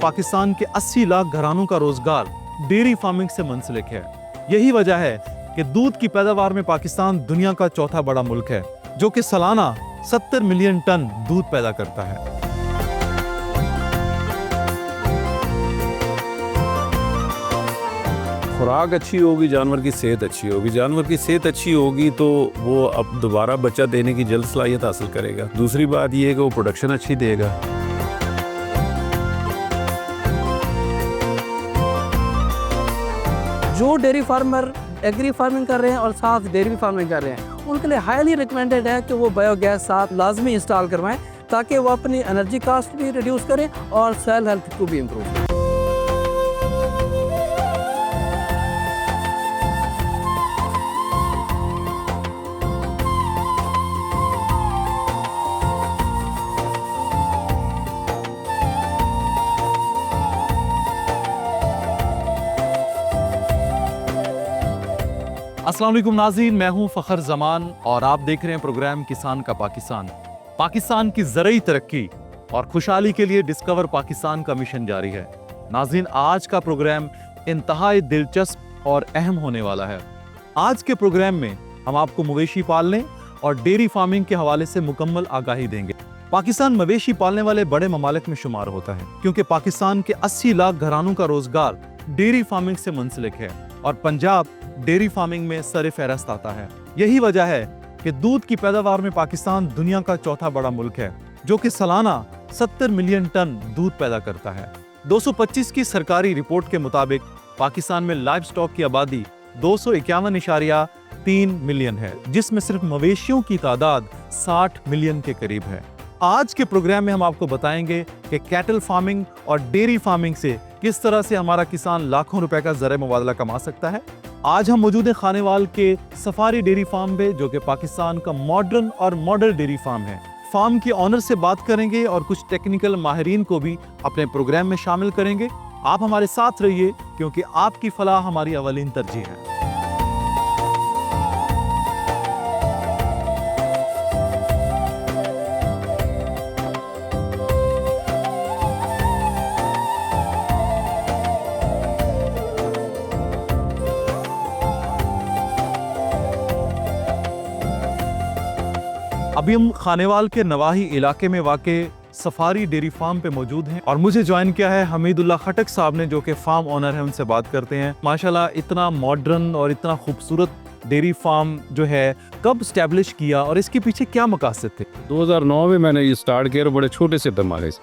पाकिस्तान के 80 लाख घरानों का रोजगार डेयरी फार्मिंग से मुंसलिक है। यही वजह है कि दूध की पैदावार में पाकिस्तान दुनिया का चौथा बड़ा मुल्क है, जो कि सालाना 70 मिलियन टन दूध पैदा करता है। खुराक अच्छी होगी, जानवर की सेहत अच्छी होगी। जानवर की सेहत अच्छी होगी तो वो अब दोबारा बच्चा देने की जल्द सलाहियत हासिल करेगा। दूसरी बात यह है कि वो प्रोडक्शन अच्छी देगा। जो डेयरी फार्मर एग्री फार्मिंग कर रहे हैं और साथ डेयरी फार्मिंग कर रहे हैं, उनके लिए हाईली रिकमेंडेड है कि वो बायोगैस साथ लाजमी इंस्टॉल करवाएं, ताकि वो अपनी एनर्जी कास्ट भी रिड्यूस करें और सेल हेल्थ को भी इम्प्रूव करें। अस्सलाम वालेकुम नाज़रीन, मैं हूं फ़खर ज़मान और आप देख रहे हैं प्रोग्राम किसान का पाकिस्तान। पाकिस्तान की ज़रूरी तरक्की और खुशहाली के लिए डिस्कवर पाकिस्तान का मिशन जारी है। नाज़रीन, आज का प्रोग्राम इंतहाई दिलचस्प और अहम होने वाला है। आज के प्रोग्राम में हम आपको मवेशी पालने और डेयरी फार्मिंग के हवाले से मुकम्मल आगाही देंगे। पाकिस्तान मवेशी पालने वाले बड़े ममालिक में शुमार होता है, क्योंकि पाकिस्तान के 80 लाख घरानों का रोजगार डेयरी फार्मिंग से मुंसलिक है और पंजाब डेयरी फार्मिंग में सर फहरस्त आता है। यही वजह है कि दूध की पैदावार में पाकिस्तान दुनिया का चौथा बड़ा मुल्क है, जो कि सालाना 70 मिलियन टन दूध पैदा करता है। 225 की सरकारी रिपोर्ट के मुताबिक पाकिस्तान में लाइव स्टॉक की आबादी 251.3 मिलियन है, जिसमें सिर्फ मवेशियों की तादाद 60 मिलियन के करीब है। आज के प्रोग्राम में हम आपको बताएंगे कि कैटल फार्मिंग और डेयरी फार्मिंग से किस तरह से हमारा किसान लाखों रुपए का ज़र मुबादला कमा सकता है। आज हम मौजूद हैं खानेवाल के सफारी डेयरी फार्म पे, जो कि पाकिस्तान का मॉडर्न और मॉडल डेयरी फार्म है। फार्म के ऑनर से बात करेंगे और कुछ टेक्निकल माहिरीन को भी अपने प्रोग्राम में शामिल करेंगे। आप हमारे साथ रहिए, क्योंकि आपकी फलाह हमारी अवलीन तरजीह है। अभी हम खानेवाल के नवाही इलाके में वाक़े सफारी डेयरी फार्म पे मौजूद हैं और मुझे ज्वाइन किया है हमीदुल्लाह खटक साहब ने, जो कि फार्म ओनर हैं। उनसे बात करते हैं। माशाल्लाह, इतना मॉडर्न और इतना खूबसूरत डेयरी फार्म जो है कब स्टैब्लिश किया और इसके पीछे क्या मकासद थे? 2009 में मैंने ये स्टार्ट किया, बड़े छोटे से पैमाने से।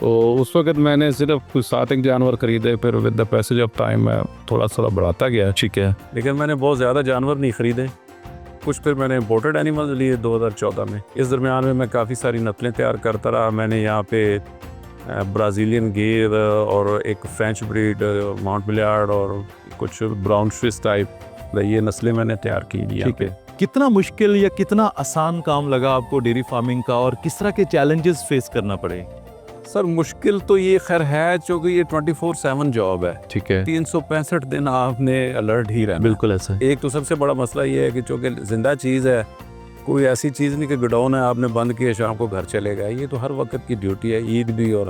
तो उस वक्त मैंने सिर्फ कुछ 7 जानवर खरीदे, फिर with the passage of time मैं थोड़ा बढ़ाता गया, ठीक है। लेकिन मैंने बहुत ज़्यादा जानवर नहीं खरीदे। कुछ फिर मैंने इम्पोर्टेड एनिमल्स लिए 2014 में। इस दरमियान में मैं काफ़ी सारी नस्लें तैयार करता रहा। मैंने यहाँ पे ब्राज़ीलियन गिर और एक फ्रेंच ब्रीड माउंट मिलियार्ड और कुछ ब्राउन स्विस टाइप, ये नस्लें मैंने तैयार की यहाँ पे। कितना मुश्किल या कितना आसान काम लगा आपको डेयरी फार्मिंग का और किस तरह के चैलेंजेस फेस करना पड़े? सर, मुश्किल तो ये खैर है, क्योंकि ये 24/7 जॉब है, ठीक है। 365 दिन आपने अलर्ट ही रहना। बिल्कुल ऐसा। एक तो सबसे बड़ा मसला ये है कि चूँकि जिंदा चीज़ है, कोई ऐसी चीज़ नहीं कि गोडाउन है आपने बंद किया शाम को घर चले गए। ये तो हर वक्त की ड्यूटी है, ईद भी और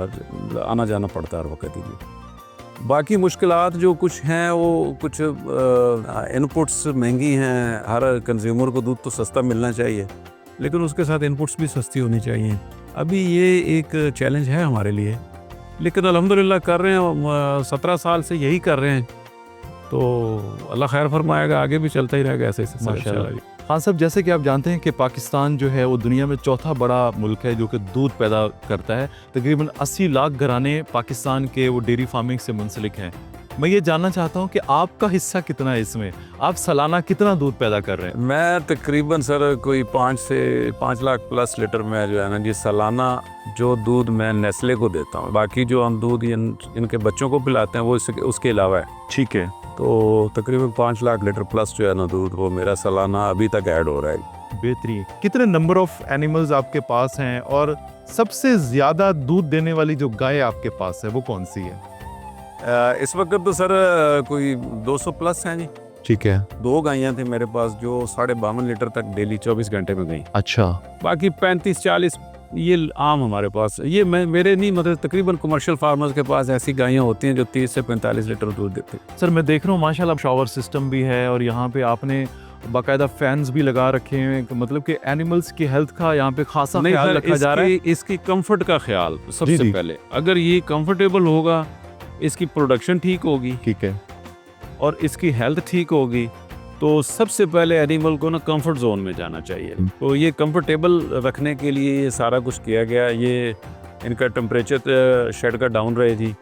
आना जाना पड़ता है हर वक्त ही। बाकी मुश्किलात जो कुछ हैं, वो कुछ इनपुट्स महंगी हैं। हर कंज्यूमर को दूध तो सस्ता मिलना चाहिए, लेकिन उसके साथ इनपुट्स भी सस्ती होनी चाहिए। अभी ये एक चैलेंज है हमारे लिए, लेकिन अल्हम्दुलिल्लाह कर रहे हैं। 17 साल से यही कर रहे हैं, तो अल्लाह खैर फरमाएगा, आगे भी चलता ही रहेगा ऐसे ही माशाल्लाह। हाँ साहब, जैसे कि आप जानते हैं कि पाकिस्तान जो है वो दुनिया में चौथा बड़ा मुल्क है जो कि दूध पैदा करता है। तकरीबन 80 लाख घराने पाकिस्तान के वो डेयरी फार्मिंग से मुंसलिक हैं। मैं ये जानना चाहता हूँ कि आपका हिस्सा कितना है इसमें? आप सालाना कितना दूध पैदा कर रहे हैं? मैं तकरीबन सर कोई 5 से 5 लाख प्लस लीटर में जो है ना जी, सालाना जो दूध मैं नेस्ले को देता हूँ। बाकी जो हम दूध इनके बच्चों को पिलाते हैं वो उसके अलावा है, ठीक है। तो तकरीबन 5 लाख लीटर प्लस जो है ना दूध, वो मेरा सालाना अभी तक ऐड हो रहा है। बेहतरीन। कितने नंबर ऑफ एनिमल्स आपके पास हैं और सबसे ज़्यादा दूध देने वाली जो गाय आपके पास है वो कौन सी है? इस वक्त तो सर कोई 200 प्लस हैं जी, ठीक है। 2 गायें थी मेरे पास जो 52.5 लीटर तक डेली 24 घंटे में गई। अच्छा। बाकी 35-40 ये आम हमारे पास ये मेरे नहीं मतलब तकरीबन कमर्शियल फार्मर्स के पास ऐसी गायें होती हैं जो 30 से 45 लीटर दूध देते हैं। सर मैं देख रहा हूँ माशाल्लाह शॉवर सिस्टम भी है और यहाँ पे आपने बाकायदा फैंस भी लगा रखे हैं, मतलब कि एनिमल्स की हेल्थ का यहाँ पे खासा नहीं ख्याल सर, रखा जा रहा है। इसकी कंफर्ट का ख्याल सबसे जी। पहले, अगर ये कंफर्टेबल होगा, इसकी प्रोडक्शन ठीक होगी ठीक है। और इसकी हेल्थ ठीक होगी, तो सबसे पहले एनिमल को ना कंफर्ट जोन में जाना चाहिए। तो ये कंफर्टेबल रखने के लिए ये सारा कुछ किया गया। ये इनका टेम्परेचर शेड का डाउन रहे जी,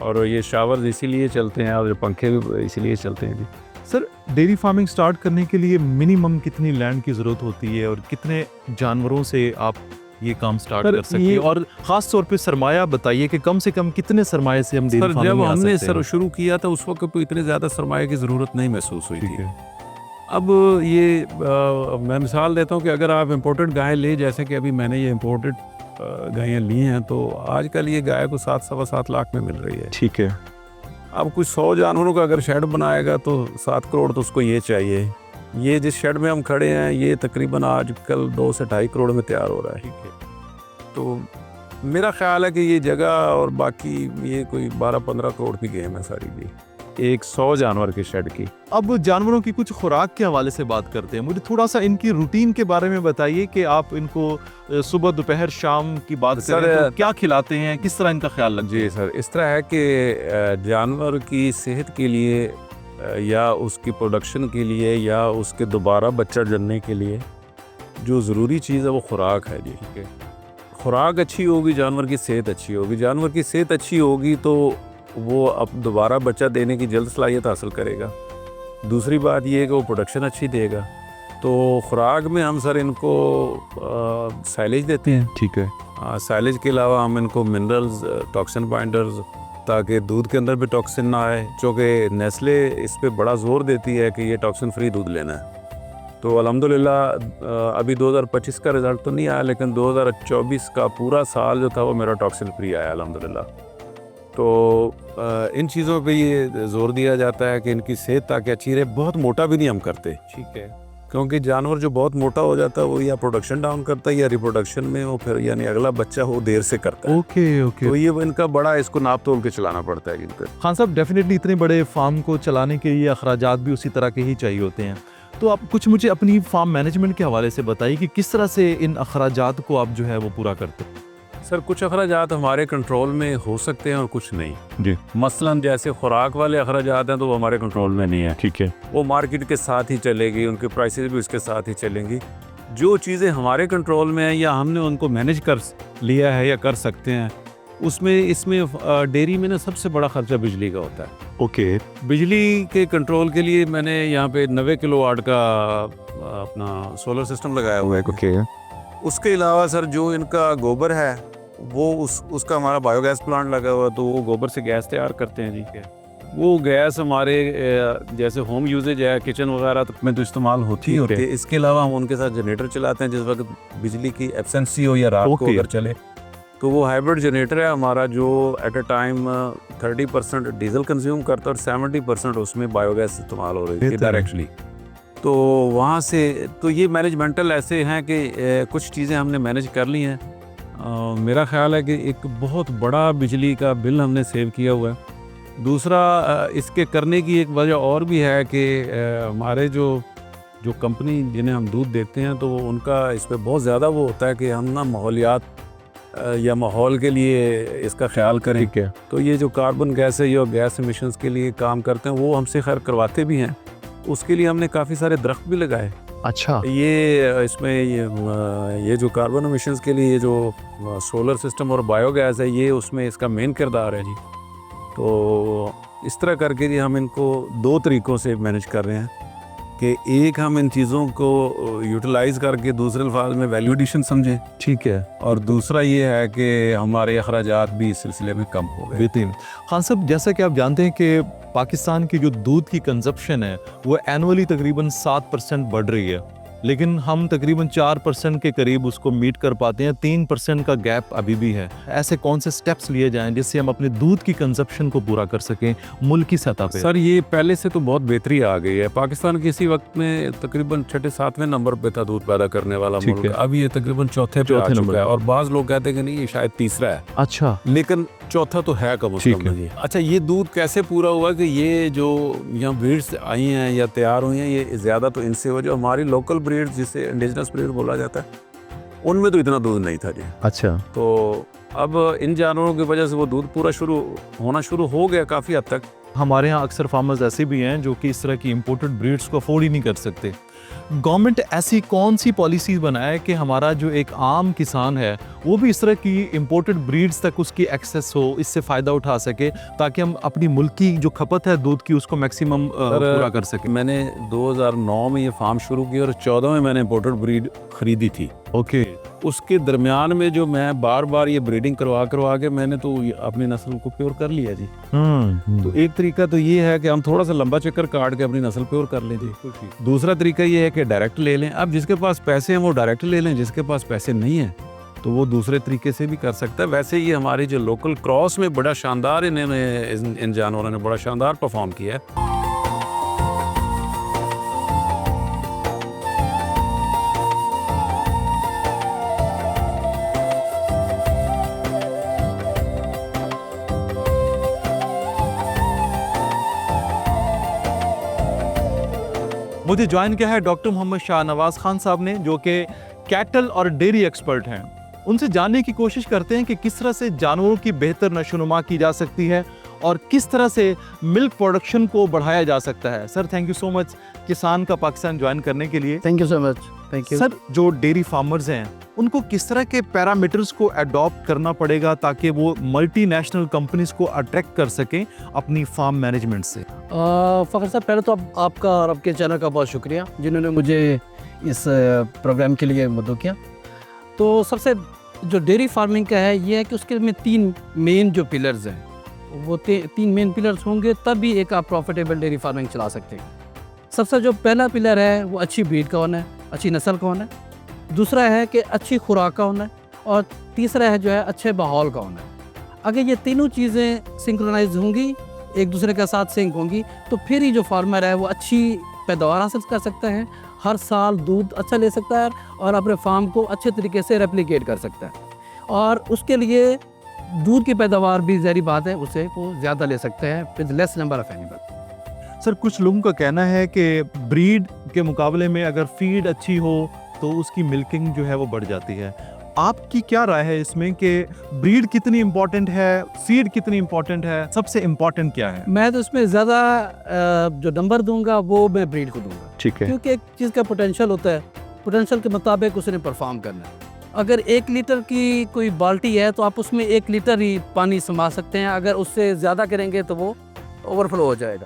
और ये शावर्स इसीलिए चलते हैं और पंखे भी इसीलिए चलते हैं जी। सर डेयरी फार्मिंग स्टार्ट करने के लिए मिनिमम कितनी लैंड की ज़रूरत होती है और कितने जानवरों से आप ये काम स्टार्ट सर, कर सकते हैं, और ख़ास तौर पे सरमाया बताइए कि कम से कम कितने सरमाए से हम डेयरी सर फार्मिंग जब में आ हमने सकते हैं? शुरू किया था उस वक्त तो इतने ज़्यादा सरमाए की ज़रूरत नहीं महसूस हुई ठीक थी। है। अब ये मैं मिसाल देता हूँ कि अगर आप इम्पोर्टेड गाय ले, जैसे कि अभी मैंने ये इम्पोर्टेड गायें ली हैं, तो आजकल ये गाय को 7-7.25 लाख में मिल रही है। ठीक है। अब कुछ 100 जानवरों का अगर शेड बनाएगा तो 7 करोड़ तो उसको ये चाहिए। ये जिस शेड में हम खड़े हैं ये तकरीबन आजकल 2 से 2.5 करोड़ में तैयार हो रहा है। तो मेरा ख्याल है कि ये जगह और बाकी ये कोई 12-15 करोड़ की गेम है सारी भी, एक 100 जानवर के शेड की। अब जानवरों की कुछ खुराक के हवाले से बात करते हैं। मुझे थोड़ा सा इनकी रूटीन के बारे में बताइए कि आप इनको सुबह दोपहर शाम की बात सर, करें तो क्या खिलाते हैं, किस तरह इनका ख्याल रखते हैं? जी सर, इस तरह है कि जानवर की सेहत के लिए या उसकी प्रोडक्शन के लिए या उसके दोबारा बच्चा जनने के लिए जो ज़रूरी चीज़ है वो खुराक है जी। ठीक है, खुराक अच्छी होगी, जानवर की सेहत अच्छी होगी। जानवर की सेहत अच्छी होगी तो वो अब दोबारा बच्चा देने की जल्द सलाहियत हासिल करेगा। दूसरी बात ये है कि वो प्रोडक्शन अच्छी देगा। तो खुराक में हम सर इनको साइलेज देते हैं। ठीक है। साइलेज के अलावा हम इनको मिनरल्स, टॉक्सिन बाइंडर्स, ताकि दूध के अंदर भी टॉक्सिन ना आए, चूँकि नेस्ले इस पे बड़ा ज़ोर देती है कि ये टॉक्सिन फ्री दूध लेना है। तो अल्हम्दुलिल्लाह अभी 2025 का रिज़ल्ट तो नहीं आया, लेकिन 2024 का पूरा साल जो था वो मेरा टॉक्सिन फ्री आया अल्हम्दुलिल्लाह। तो इन चीज़ों पे ये ज़ोर दिया जाता है कि इनकी सेहत ताकि अच्छी रहे। बहुत मोटा भी नहीं हम करते, ठीक है, क्योंकि जानवर जो बहुत मोटा हो जाता है वो या प्रोडक्शन डाउन करता है या रिप्रोडक्शन में वो फिर यानी अगला बच्चा वो देर से करता है। ओके। तो ये इनका बड़ा इसको नाप तोल के चलाना पड़ता है इनका। खान साहब, डेफिनेटली इतने बड़े फार्म को चलाने के लिए अखराजात भी उसी तरह के ही चाहिए होते हैं। तो आप कुछ मुझे अपनी फार्म मैनेजमेंट के हवाले से बताइए कि किस तरह से इन अखराजात को आप जो है वो पूरा करते हैं? सर कुछ अखराजात हमारे कंट्रोल में हो सकते हैं और कुछ नहीं जी। मसलन जैसे खुराक वाले अखराजात हैं तो वो हमारे कंट्रोल में नहीं है। ठीक है। वो मार्केट के साथ ही चलेगी, उनके प्राइसेस भी उसके साथ ही चलेंगी। जो चीज़ें हमारे कंट्रोल में हैं या हमने उनको मैनेज कर लिया है या कर सकते हैं, उसमें इसमें डेयरी में ना सबसे बड़ा खर्चा बिजली का होता है। ओके। बिजली के कंट्रोल के लिए मैंने यहाँ पे 90 किलोवाट का अपना सोलर सिस्टम लगाया हुआ है। ओके। उसके अलावा सर जो इनका गोबर है वो उसका हमारा बायोगैस प्लांट लगा हुआ है, तो वो गोबर से गैस तैयार करते हैं जी। वो गैस हमारे जैसे होम यूजेज है, किचन वगैरह में तो इस्तेमाल होती है। इसके अलावा हम उनके साथ जनरेटर चलाते हैं जिस वक्त बिजली की एब्सेंसी हो या रात को अगर चले, तो वो हाइब्रिड जनरेटर है हमारा जो at a time 30% diesel consume करता है और 70% उसमें बायोगैस इस्तेमाल हो रही है डायरेक्टली। तो वहाँ से तो ये मैनेजमेंटल ऐसे हैं कि कुछ चीज़ें हमने मैनेज कर ली हैं। मेरा ख्याल है कि एक बहुत बड़ा बिजली का बिल हमने सेव किया हुआ है। दूसरा इसके करने की एक वजह और भी है कि हमारे जो कंपनी जिन्हें हम दूध देते हैं तो उनका इस पर बहुत ज़्यादा वो होता है कि हम ना माहौलियात या माहौल के लिए इसका ख्याल करें। ठीक है। तो ये जो कार्बन गैस है या गैस एमिशंस के लिए काम करते हैं वो हमसे खैर करवाते भी हैं। उसके लिए हमने काफ़ी सारे दरख्त भी लगाए। अच्छा। ये इसमें ये जो कार्बन एमिशंस के लिए ये जो सोलर सिस्टम और बायोगैस है ये उसमें इसका मेन किरदार है जी। तो इस तरह करके जी हम इनको 2 तरीक़ों से मैनेज कर रहे हैं कि एक हम इन चीज़ों को यूटिलाइज़ करके दूसरे अल्फाज में वैल्यू एडिशन समझें। ठीक है। और दूसरा ये है कि हमारे अखराजात भी इस सिलसिले में कम हो गए। बेहतरीन। खान साहब, जैसा कि आप जानते हैं कि पाकिस्तान की जो दूध की कंजप्शन है वो एनुअली तकरीबन 7% बढ़ रही है, लेकिन हम तकरीबन 4% के करीब उसको मीट कर पाते हैं, 3% का गैप अभी भी है। ऐसे कौन से स्टेप्स लिए जाएं जिससे हम अपने दूध की कंजप्शन को पूरा कर सकें मुल्क की सतह पे? सर ये पहले से तो बहुत बेहतरी आ गई है। पाकिस्तान किसी वक्त में तकरीबन 6-7वें नंबर पे था दूध पैदा करने वाला ठीक मुल्क, है। अब ये तकरीबन चौथे पे आ चौथे नंबर चुका है। पे। और बाज़ लोग कहते हैं कि नहीं ये शायद तीसरा है, अच्छा, लेकिन चौथा तो है कम से ठीक कम है। जी। अच्छा, ये दूध कैसे पूरा हुआ कि ये जो यहाँ ब्रीड्स आई हैं या तैयार हुई हैं, ये ज़्यादा तो इनसे हुआ। जो हमारी लोकल ब्रीड्स जिसे इंडिजिनस ब्रीड बोला जाता है, उनमें तो इतना दूध नहीं था जी। अच्छा, तो अब इन जानवरों की वजह से वो दूध पूरा होना शुरू हो गया काफ़ी हद तक। हमारे यहाँ अक्सर फार्मर्स ऐसे भी हैं जो कि इस तरह की इंपोर्टेड ब्रीड्स को अफोर्ड ही नहीं कर सकते। गवर्नमेंट ऐसी कौन सी पॉलिसीज बनाए कि हमारा जो एक आम किसान है वो भी इस तरह की इंपोर्टेड ब्रीड्स तक उसकी एक्सेस हो, इससे फ़ायदा उठा सके, ताकि हम अपनी मुल्क की जो खपत है दूध की उसको मैक्सिमम पूरा कर सकें? मैंने 2009 में ये फार्म शुरू की और 14 में मैंने इंपोर्टेड ब्रीड खरीदी थी। ओके, उसके दरमियान में जो मैं बार बार ये ब्रीडिंग करवा के मैंने तो अपनी नस्ल को प्योर कर लिया जी। तो एक तरीका तो ये है कि हम थोड़ा सा लंबा चक्कर काट के अपनी नस्ल प्योर कर लें जी। दूसरा तरीका ये है कि डायरेक्ट ले लें। अब जिसके पास पैसे हैं वो डायरेक्ट ले लें, जिसके पास पैसे नहीं हैं तो वो दूसरे तरीके से भी कर सकता है। वैसे ये हमारी जो लोकल क्रॉस में बड़ा शानदार इन्होंने इन जानवरों ने बड़ा शानदार परफॉर्म किया है। मुझे ज्वाइन किया है डॉक्टर मोहम्मद शाहनवाज खान साहब ने, जो कि कैटल और डेयरी एक्सपर्ट हैं। उनसे जानने की कोशिश करते हैं कि किस तरह से जानवरों की बेहतर नशोनुमा की जा सकती है और किस तरह से मिल्क प्रोडक्शन को बढ़ाया जा सकता है। Sir, thank you so much किसान का पाकिस्तान ज्वाइन करने के लिए। Thank you so much. Thank you sir, जो डेयरी फार्मर्स हैं उनको किस तरह के पैरामीटर्स को अडॉप्ट करना पड़ेगा ताकि वो मल्टीनेशनल कंपनीज को अट्रैक्ट कर सकें अपनी फार्म मैनेजमेंट से? फ़खर साहब, पहले तो आपका और आपके चैनल का बहुत शुक्रिया जिन्होंने मुझे इस प्रोग्राम के लिए मदद किया। तो सबसे जो डेयरी फार्मिंग का है ये है कि उसके में 3 मेन जो पिलर्स हैं, वो 3 मेन पिलर्स होंगे तब भी एक आप प्रॉफिटेबल डेयरी फार्मिंग चला सकते हैं। सबसे जो पहला पिलर है वो अच्छी ब्रीड का होना है, अच्छी नस्ल का होना है। दूसरा है कि अच्छी खुराक का होना है और तीसरा है जो है अच्छे माहौल का होना है। अगर ये तीनों चीज़ें सिंक्रोनाइज होंगी, एक दूसरे के साथ सिंक होंगी, तो फिर ही जो फार्मर है वो अच्छी पैदावार हासिल कर सकता है, हर साल दूध अच्छा ले सकता है और अपने फार्म को अच्छे तरीके से रेप्लिकेट कर सकता है। और उसके लिए दूध की पैदावार भी ज़ाहिर बात है उससे वो ज़्यादा ले सकते हैं with less number of animal. Sir, कुछ लोगों का कहना है कि ब्रीड के मुकाबले में अगर फीड अच्छी हो तो उसकी मिल्किंग जो है वो बढ़ जाती है। आपकी क्या राय है इसमें कि ब्रीड कितनी इम्पोर्टेंट है, फीड कितनी इम्पोर्टेंट है, सबसे इम्पोर्टेंट क्या है? मैं तो इसमें ज़्यादा जो नंबर दूंगा वो मैं ब्रीड को दूंगा, ठीक है, क्योंकि एक चीज़ का पोटेंशियल होता है, पोटेंशियल के मुताबिक उसने परफॉर्म करना है। अगर 1 लीटर की कोई बाल्टी है तो आप उसमें 1 लीटर ही पानी समा सकते हैं, अगर उससे ज़्यादा करेंगे तो वो ओवरफ्लो हो जाएगा।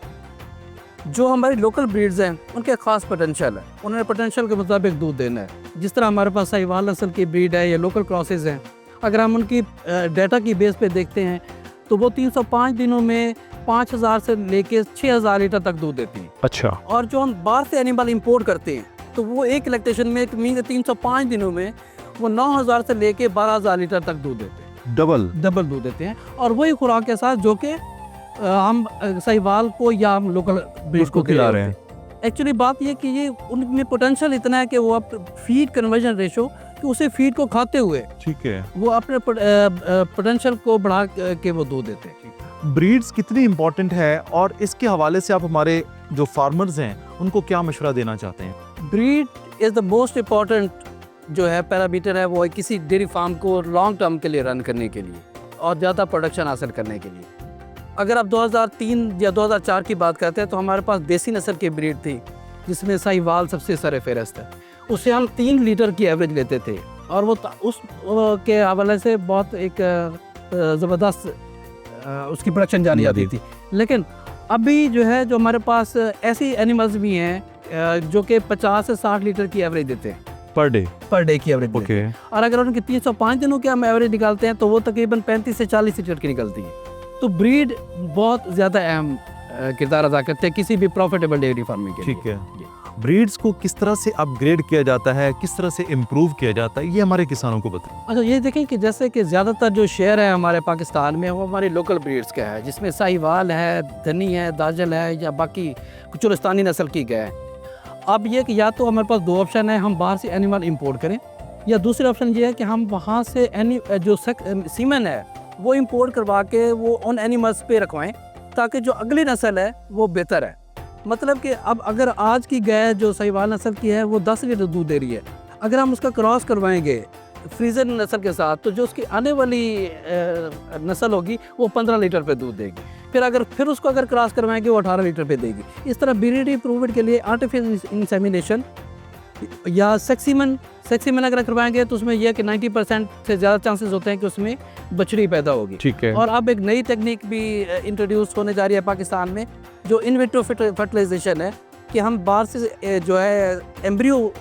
जो हमारी लोकल ब्रीड्स हैं उनके ख़ास पोटेंशियल है, उन्होंने पोटेंशियल के मुताबिक दूध देना है। जिस तरह हमारे पास साहिवाल नस्ल की ब्रीड है या लोकल क्रॉसेज हैं, अगर हम उनकी डाटा की बेस पे देखते हैं तो वो 305 दिनों में 5000 से लेके 6000 लीटर तक दूध देती हैं। अच्छा, और जो हम बाहर से एनिमल इंपोर्ट करते हैं तो वो एक लैक्टेशन में 305 दिनों में वो 9000 से लेके 12000 लीटर तक दूध देते हैं, डबल दूध देते हैं। और वही खुराक के साथ जो कि हम साहिवाल को या हम लोकल ब्रीड को खिला रहे हैं। एक्चुअली बात ये कि ये उनमें पोटेंशियल इतना है कि वो अब फीड कन्वर्जन रेशो कि उसे फीड को खाते हुए ठीक है, वो अपने पोटेंशियल को बढ़ा के वो दूध देते हैं। ब्रीड्स कितनी इम्पोर्टेंट है और इसके हवाले से आप हमारे जो फार्मर्स हैं उनको क्या मशवरा देना चाहते हैं? Breed is the most important जो है पैरामीटर है वो किसी डेयरी फार्म को लॉन्ग टर्म के लिए रन करने के लिए और ज़्यादा प्रोडक्शन हासिल करने के लिए। अगर आप 2003 या 2004 की बात करते हैं तो हमारे पास देसी नस्ल की ब्रीड थी जिसमें साहिवाल सबसे सर फहरिस्त है। उससे हम 3 लीटर की एवरेज लेते थे और वो उस के हवाले से बहुत एक ज़बरदस्त उसकी प्रोडक्शन जानी जाती थी। लेकिन अभी जो है जो हमारे पास ऐसी एनिमल्स भी हैं जो कि 50 से 60 लीटर की एवरेज देते हैं पर डे की एवरेज देते हैं। और अगर उनकी 305 दिनों की हम एवरेज निकालते हैं तो वो तकरीबन 35 से 40 लीटर की निकलती है। तो ब्रीड बहुत ज़्यादा अहम किरदार अदा करते हैं किसी भी प्रॉफिटेबल डेयरी फार्मिंग के लिए। ठीक है। ब्रीड्स को किस तरह से अपग्रेड किया जाता है, किस तरह से इम्प्रूव किया जाता है, ये हमारे किसानों को बताएं। अच्छा, ये देखें कि जैसे कि ज़्यादातर जो शेयर है हमारे पाकिस्तान में वो हमारी लोकल ब्रीड्स का है, जिसमें साहिवाल है, धनी है, दाजल है या बाकी चुलिस्तानी नस्ल की गाय है। अब ये कि या तो हमारे पास दो ऑप्शन है, हम बाहर से एनिमल इंपोर्ट करें, या दूसरा ऑप्शन ये है कि हम वहाँ से जो सीमन है वो इंपोर्ट करवा के वो उन एनिमल्स पे रखवाएं, ताकि जो अगली नस्ल है वो बेहतर है। मतलब कि अब अगर आज की गाय जो साहिवाल नस्ल की है वो 10 लीटर दूध दे रही है, अगर हम उसका क्रॉस करवाएंगे फ्रीजर नस्ल के साथ, तो जो उसकी आने वाली नस्ल होगी वो 15 लीटर पे दूध देगी। फिर उसको अगर क्रॉस करवाएंगे वो 18 लीटर पे देगी। इस तरह ब्रीड इम्प्रूवमेंट के लिए आर्टिफिशियल इंसेमिनेशन या सेक्सीमन अगर करवाएंगे तो उसमें यह कि 90% से ज़्यादा चांसेस होते हैं कि उसमें बछड़ी पैदा होगी। ठीक है। और अब एक नई टेक्निक भी इंट्रोड्यूस होने जा रही है पाकिस्तान में, जो इन विट्रो फर्टिलाइजेशन है, कि हम बाहर से जो है एम्ब्रियो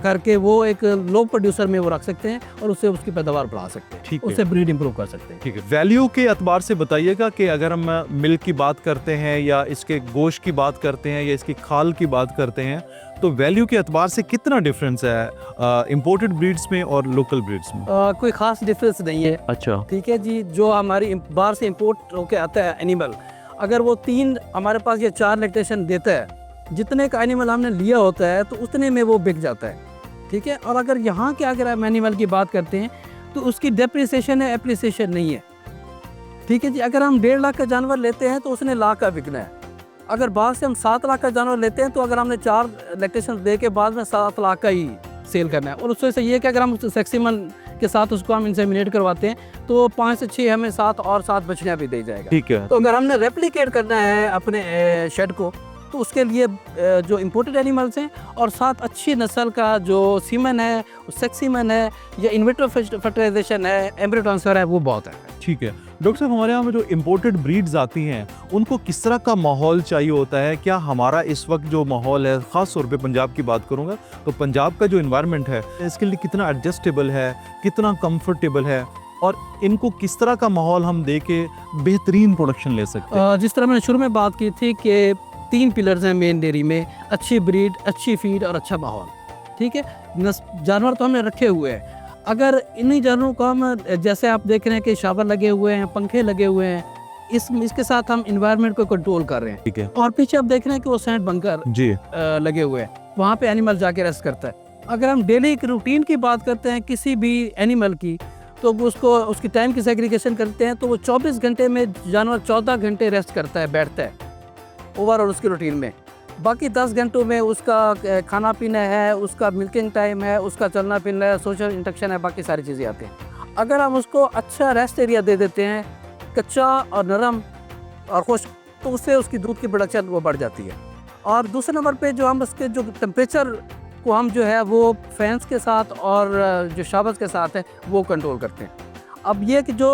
करके वो एक लो प्रोड्यूसर में वो रख सकते हैं और उससे उसकी पैदावार बढ़ा सकते हैं, ठीक है। उससे ब्रीड इंप्रूव कर सकते हैं। ठीक है। वैल्यू के अतबार से बताइएगा कि अगर हम मिल्क की बात करते हैं या इसके गोश्त की बात करते हैं या इसकी खाल की बात करते हैं, तो वैल्यू के अतबार से कितना डिफरेंस है इंपोर्टेड ब्रीड्स में और लोकल ब्रीड्स में? कोई ख़ास डिफरेंस नहीं है। अच्छा। ठीक है जी, जो हमारी बाहर से इंपोर्ट होके आता है एनिमल, अगर वो 3 हमारे पास या 4 लैक्टेशन देता है, जितने का एनिमल हमने लिया होता है तो उतने में वो बिक जाता है। ठीक है। और अगर यहाँ के अगर हम एनिमल की बात करते हैं तो उसकी डेप्रिसिएशन है, एप्रिसिएशन नहीं है। ठीक है जी। अगर हम 1.5 लाख का जानवर लेते हैं तो उसने लाख का बिकना है। अगर बाहर से हम 7 लाख का जानवर लेते हैं तो अगर हमने 4 लैक्टेशन दे के बाद में 7 लाख का ही सेल करना है। और उससे ये कि अगर हम सेक्सीमन के साथ उसको हम इंसेमिनेट करवाते हैं तो 5 से 6 हमें 7 बछड़ियाँ भी दे जाएगा। ठीक है। तो अगर हमने रेप्लिकेट करना है अपने शेड को, तो उसके लिए जो इंपोर्टेड एनिमल्स हैं और साथ अच्छी नस्ल का जो सीमन है, सेक्सीमन है या इनविट्रो फर्टिलाइजेशन है, एम्ब्रियो ट्रांसफर है, वो बहुत है। ठीक है। डॉक्टर साहब, हमारे यहाँ में जो इम्पोर्टेड ब्रीड्स आती हैं उनको किस तरह का माहौल चाहिए होता है? क्या हमारा इस वक्त जो माहौल है, ख़ास तौर पे पंजाब की बात करूँगा, तो पंजाब का जो इन्वायरमेंट है इसके लिए कितना एडजस्टेबल है, कितना कंफर्टेबल है, और इनको किस तरह का माहौल हम दे के बेहतरीन प्रोडक्शन ले सकते हैं? जिस तरह मैंने शुरू में बात की थी कि 3 पिलर्स हैं मेन डेयरी में, अच्छी ब्रीड, अच्छी फीड और अच्छा माहौल। ठीक है। जानवर तो हमने रखे हुए हैं, अगर इन्हीं जानवरों को हम, जैसे आप देख रहे हैं कि शावर लगे हुए हैं, पंखे लगे हुए हैं, इसके साथ हम इन्वायरमेंट को कंट्रोल कर रहे हैं। ठीक है। और पीछे आप देख रहे हैं कि वो सैंड बंकर जी लगे हुए हैं, वहाँ पे एनिमल जाके रेस्ट करता है। अगर हम डेली की रूटीन की बात करते हैं किसी भी एनिमल की, तो उसकी टाइम की सेग्रीगेशन करते हैं तो वो 24 घंटे में जानवर 14 घंटे रेस्ट करता है, बैठता है ओवरऑल उसकी रूटीन में। बाकी 10 घंटों में उसका खाना पीना है, उसका मिल्किंग टाइम है, उसका चलना फिरना है, सोशल इंटरेक्शन है, बाकी सारी चीज़ें आती हैं। अगर हम उसको अच्छा रेस्ट एरिया दे देते हैं, कच्चा और नरम और खुश्क, तो उससे उसकी दूध की प्रोडक्शन वो बढ़ जाती है। और दूसरे नंबर पे जो हम उसके जो टेम्परेचर को हम जो है वो फैंस के साथ और जो शावर्स के साथ है वो कंट्रोल करते हैं। अब ये कि जो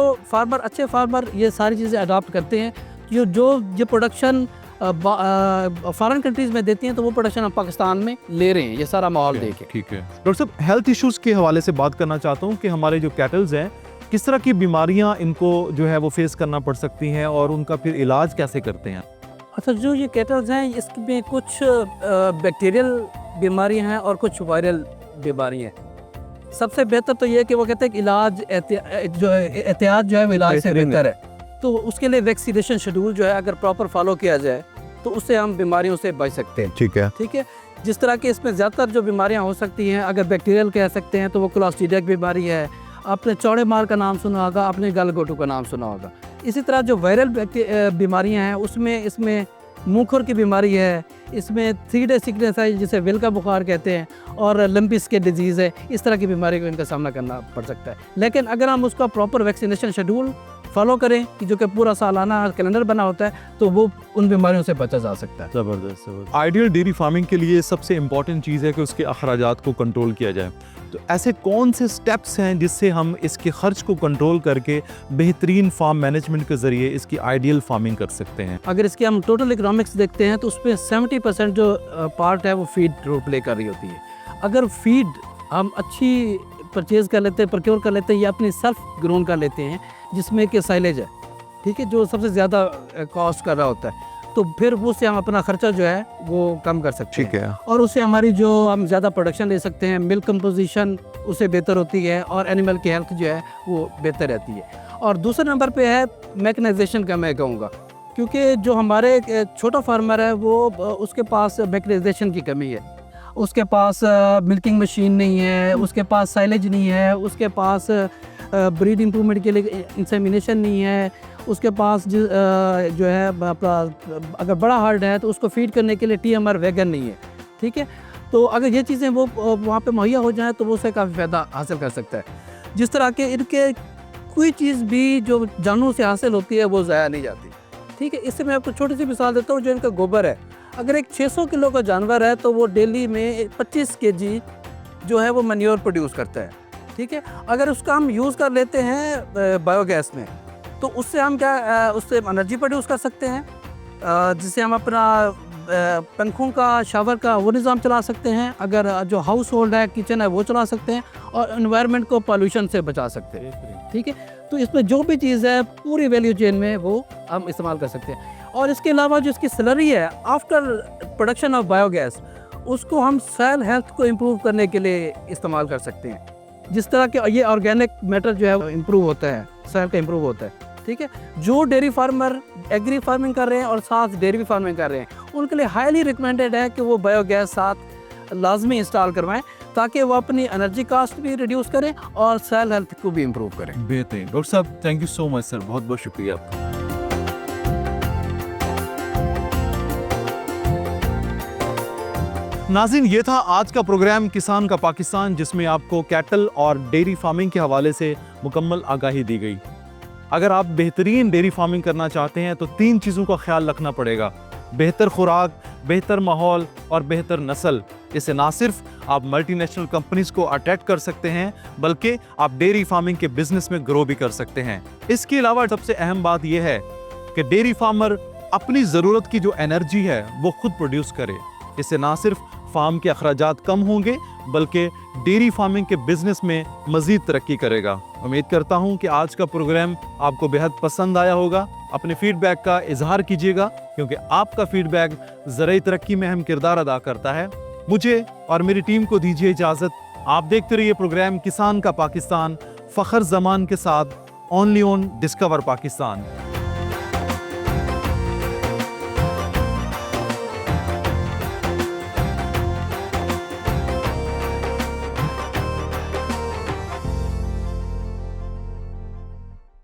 अच्छे फार्मर ये सारी चीज़ें अडॉप्ट करते हैं, ये प्रोडक्शन फॉरेन कंट्रीज़ में देती हैं, तो वो प्रोडक्शन हम पाकिस्तान में ले रहे हैं, ये सारा माहौल देके। ठीक है। डॉक्टर साहब, हेल्थ इश्यूज़ के हवाले से बात करना चाहता हूँ कि हमारे जो कैटल्स हैं किस तरह की बीमारियाँ इनको जो है वो फेस करना पड़ सकती हैं और उनका फिर इलाज कैसे करते हैं? अच्छा, जो ये कैटल्स हैं इसमें कुछ बैक्टीरियल बीमारियां हैं और कुछ वायरल बीमारियां हैं। सबसे बेहतर तो ये कि वो कहते हैं कि इलाज एहतियात जो है वो इलाज से बेहतर है। तो उसके लिए वैक्सीनेशन शेड्यूल जो है अगर प्रॉपर फॉलो किया जाए तो उससे हम बीमारियों से बच सकते हैं। ठीक है। ठीक है। जिस तरह की इसमें ज़्यादातर जो बीमारियां हो सकती हैं, अगर बैक्टीरियल कह सकते हैं तो वो क्लोस्ट्रीडिया की बीमारी है। आपने चौड़े मार का नाम सुना होगा, आपने गलघोटू का नाम सुना होगा। इसी तरह जो वायरल बीमारियां हैं उसमें इसमें मुँहखुर की बीमारी है, इसमें 3 डे सिकनेस है जिसे विल का बुखार कहते हैं, और लंपी स्किन डिजीज़ है। इस तरह की बीमारी को इनका सामना करना पड़ सकता है। लेकिन अगर हम उसका प्रॉपर वैक्सीनेशन शेड्यूल फॉलो करें कि जो कि पूरा सालाना कैलेंडर बना होता है, तो वो उन बीमारियों से बचा जा सकता है। ज़बरदस्त। आइडियल डेयरी फार्मिंग के लिए सबसे इम्पॉर्टेंट चीज़ है कि उसके अखराजात को कंट्रोल किया जाए। तो ऐसे कौन से स्टेप्स हैं जिससे हम इसके खर्च को कंट्रोल करके बेहतरीन फार्म मैनेजमेंट के ज़रिए इसकी आइडियल फार्मिंग कर सकते हैं? अगर इसके हम टोटल इकोनॉमिक्स देखते हैं तो उसमें 70% जो पार्ट है वो फीड रोल प्ले कर रही होती है। अगर फीड हम अच्छी परचेज़ कर लेते हैं, प्रोक्योर कर लेते हैं या अपनी सेल्फ ग्रोन कर लेते हैं, जिसमें कि साइलेज है, ठीक है, जो सबसे ज़्यादा कॉस्ट कर रहा होता है, तो फिर उससे हम अपना खर्चा जो है वो कम कर सकते हैं। ठीक है। और उससे हमारी जो हम ज़्यादा प्रोडक्शन ले सकते हैं, मिल्क कंपोजिशन उससे बेहतर होती है और एनिमल की हेल्थ जो है वो बेहतर रहती है। और दूसरे नंबर पे है मैकेनाइजेशन का, मैं कहूँगा, क्योंकि जो हमारे एक छोटा फार्मर है वो उसके पास मैकेनाइजेशन की कमी है। उसके पास मिल्किंग मशीन नहीं है, उसके पास साइलेज नहीं है, उसके पास ब्रीड इम्प्रूवमेंट के लिए इंसेमिनेशन नहीं है, उसके पास जो है अगर बड़ा हर्ड है तो उसको फीड करने के लिए TMR वैगन नहीं है। ठीक है, तो अगर ये चीज़ें वो वहाँ पे मुहैया हो जाए तो वो उससे काफ़ी फ़ायदा हासिल कर सकता है। जिस तरह के इनके कोई चीज़ भी जो जानवरों से हासिल होती है वो ज़ाया नहीं जाती। ठीक है, इससे मैं आपको छोटी सी मिसाल देता हूँ। जो इनका गोबर है, अगर एक 600 किलो का जानवर है तो वो डेली में 25 kg जो है वो मैन्योर प्रोड्यूस करता है। ठीक है, अगर उसका हम यूज़ कर लेते हैं बायोगैस में तो उससे हम क्या उससे एनर्जी प्रोड्यूस कर सकते हैं, जिससे हम अपना पंखों का, शावर का वो निज़ाम चला सकते हैं। अगर जो हाउस होल्ड है, किचन है, वो चला सकते हैं और एनवायरनमेंट को पॉल्यूशन से बचा सकते हैं। ठीक है, तो इसमें जो भी चीज़ है पूरी वैल्यू चेन में वो हम इस्तेमाल कर सकते हैं। और इसके अलावा जो इसकी स्लरी है आफ्टर प्रोडक्शन ऑफ बायोगैस, उसको हम सॉइल हेल्थ को इम्प्रूव करने के लिए इस्तेमाल कर सकते हैं। जिस तरह के ये ऑर्गेनिक मैटर जो है इम्प्रूव होता है, सॉइल का इम्प्रूव होता है। ठीक है, जो डेयरी फार्मर एग्री फार्मिंग कर रहे हैं और साथ डेयरी फार्मिंग कर रहे हैं, उनके लिए हाईली रिकमेंडेड है कि वो बायोगैस साथ लाजमी इंस्टॉल करवाएं, ताकि वो अपनी एनर्जी कास्ट भी रिड्यूस करें और सॉइल हेल्थ को भी इम्प्रूव करें। बेहतरीन डॉक्टर साहब, thank you so much sir, बहुत बहुत शुक्रिया आपका। नाज़रीन, ये था आज का प्रोग्राम किसान का पाकिस्तान, जिसमें आपको कैटल और डेयरी फार्मिंग के हवाले से मुकम्मल आगाही दी गई। अगर आप बेहतरीन डेयरी फार्मिंग करना चाहते हैं तो 3 चीज़ों का ख्याल रखना पड़ेगा: बेहतर खुराक, बेहतर माहौल और बेहतर नस्ल। इससे ना सिर्फ आप मल्टीनेशनल कंपनीज को अट्रैक्ट कर सकते हैं, बल्कि आप डेयरी फार्मिंग के बिजनेस में ग्रो भी कर सकते हैं। इसके अलावा सबसे अहम बात यह है कि डेयरी फार्मर अपनी ज़रूरत की जो एनर्जी है वो खुद प्रोड्यूस करे। इससे ना सिर्फ फार्म के अखराजात कम होंगे, बल्कि डेयरी फार्मिंग के बिजनेस में मजीद तरक्की करेगा। उम्मीद करता हूं कि आज का प्रोग्राम आपको बेहद पसंद आया होगा। अपने फीडबैक का इजहार कीजिएगा, क्योंकि आपका फीडबैक ज़राई तरक्की में अहम किरदार अदा करता है। मुझे और मेरी टीम को दीजिए इजाज़त। आप देखते रहिए प्रोग्राम किसान का पाकिस्तान, फ़खर ज़मान के साथ, ओनली ऑन डिस्कवर पाकिस्तान।